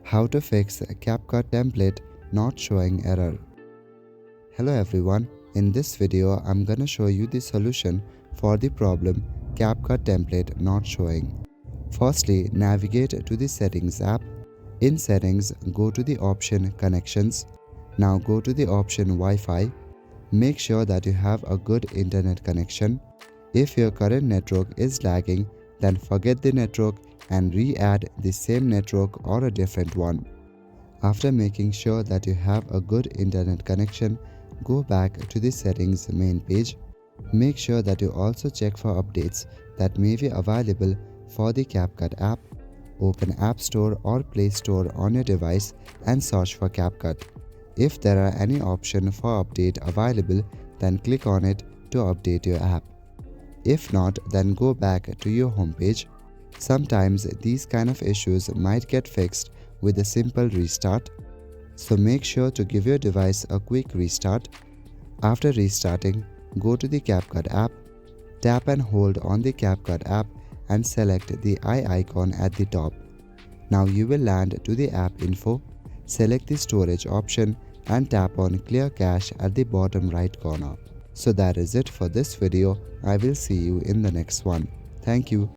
How to fix a CapCut template not showing error. Hello everyone, in this video I'm gonna show you the solution for the problem CapCut template not showing. Firstly, navigate to the Settings app. In Settings, go to the option Connections. Now go to the option Wi-Fi. Make sure that you have a good internet connection. If your current network is lagging, then forget the network and re-add the same network or a different one. After making sure that you have a good internet connection, go back to the settings main page. Make sure that you also check for updates that may be available for the CapCut app. Open App Store or Play Store on your device and search for CapCut. If there are any option for update available, then click on it to update your app. If not, then go back to your home page. Sometimes these kind of issues might get fixed with a simple restart, so make sure to give your device a quick restart. After restarting, go to the CapCut app, tap and hold on the CapCut app and select the eye icon at the top. Now you will land to the app info, select the storage option and tap on clear cache at the bottom right corner. So that is it for this video. I will see you in the next one. Thank you.